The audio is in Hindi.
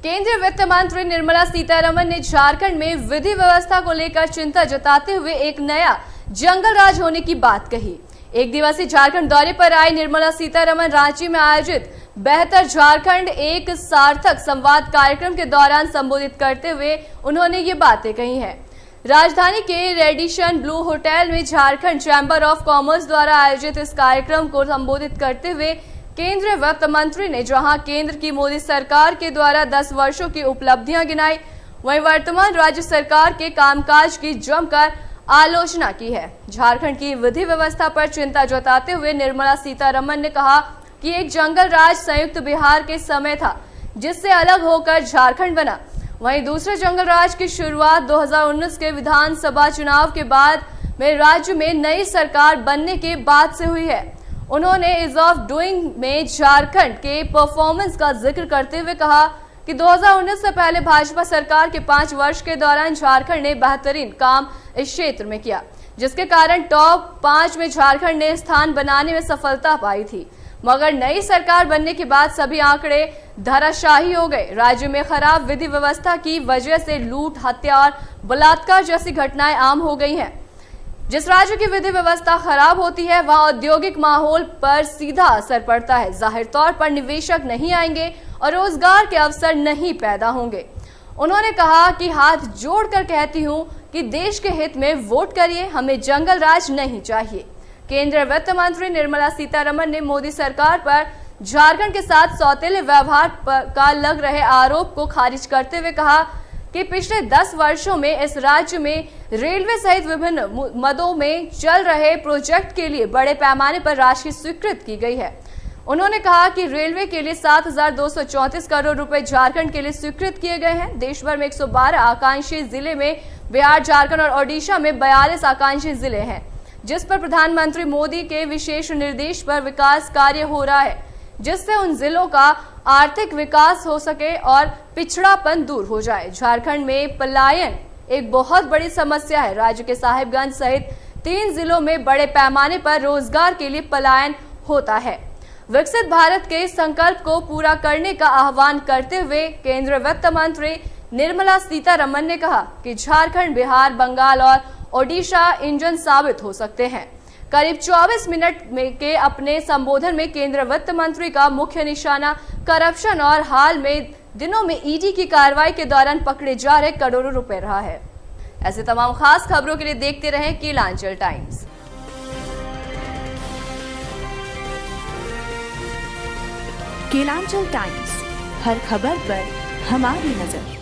केंद्रीय वित्त मंत्री निर्मला सीतारमण ने झारखंड में विधि व्यवस्था को लेकर चिंता जताते हुए एक नया जंगल राज होने की बात कही। एक दिवसीय झारखंड दौरे पर आई निर्मला सीतारमण रांची में आयोजित बेहतर झारखंड एक सार्थक संवाद कार्यक्रम के दौरान संबोधित करते हुए उन्होंने ये बातें कही हैं। राजधानी के रेडिसन ब्लू होटल में झारखंड चैम्बर ऑफ कॉमर्स द्वारा आयोजित इस कार्यक्रम को संबोधित करते हुए केंद्रीय वित्त मंत्री ने जहां केंद्र की मोदी सरकार के द्वारा 10 वर्षों की उपलब्धियां गिनाई, वहीं वर्तमान राज्य सरकार के कामकाज की जमकर आलोचना की है। झारखंड की विधि व्यवस्था पर चिंता जताते हुए निर्मला सीतारमण ने कहा कि एक जंगल राज संयुक्त बिहार के समय था, जिससे अलग होकर झारखंड बना। वहीं दूसरे जंगल राज की शुरुआत 2019 के विधानसभा चुनाव के बाद में राज्य में नई सरकार बनने के बाद से हुई है। उन्होंने इज ऑफ डूइंग में झारखंड के परफॉर्मेंस का जिक्र करते हुए कहा कि 2019 से पहले भाजपा सरकार के 5 वर्ष के दौरान झारखंड ने बेहतरीन काम इस क्षेत्र में किया, जिसके कारण टॉप 5 में झारखंड ने स्थान बनाने में सफलता पाई थी। मगर नई सरकार बनने के बाद सभी आंकड़े धराशायी हो गए। राज्य में खराब विधि व्यवस्था की वजह से लूट, हत्या और बलात्कार जैसी घटनाएं आम हो गई हैं। जिस राज्य की विधि व्यवस्था खराब होती है, वहां औद्योगिक माहौल पर सीधा असर पड़ता है। जाहिर तौर पर निवेशक नहीं आएंगे और रोजगार के अवसर नहीं पैदा होंगे। उन्होंने कहा कि हाथ जोड़कर कहती हूं कि देश के हित में वोट करिए, हमें जंगल राज नहीं चाहिए। केंद्रीय वित्त मंत्री निर्मला सीतारमण ने मोदी सरकार पर झारखंड के साथ सौतेले व्यवहार का लग रहे आरोप को खारिज करते हुए कहा कि पिछले 10 वर्षों में इस राज्य में रेलवे सहित विभिन्न मदों में चल रहे प्रोजेक्ट के लिए बड़े पैमाने पर राशि स्वीकृत की गई है। उन्होंने कहा कि रेलवे के लिए 7,234 करोड़ रुपए झारखंड के लिए स्वीकृत किए गए हैं। देश भर में 112 आकांक्षी जिले में बिहार, झारखंड और ओडिशा में 42 आकांक्षी जिले हैं, जिस पर प्रधानमंत्री मोदी के विशेष निर्देश पर विकास कार्य हो रहा है, जिससे उन जिलों का आर्थिक विकास हो सके और पिछड़ापन दूर हो जाए। झारखंड में पलायन एक बहुत बड़ी समस्या है। राज्य के साहिबगंज सहित 3 जिलों में बड़े पैमाने पर रोजगार के लिए पलायन होता है। विकसित भारत के संकल्प को पूरा करने का आह्वान करते हुए केंद्रीय वित्त मंत्री निर्मला सीतारमण ने कहा कि झारखंड, बिहार, बंगाल और ओडिशा इंजन साबित हो सकते हैं। करीब 24 मिनट के अपने संबोधन में केंद्रीय वित्त मंत्री का मुख्य निशाना करप्शन और हाल में दिनों में ईडी की कार्रवाई के दौरान पकड़े जा रहे करोड़ों रुपए रहा है। ऐसे तमाम खास खबरों के लिए देखते रहें कीलांचल टाइम्स। कीलांचल टाइम्स, हर खबर पर हमारी नजर।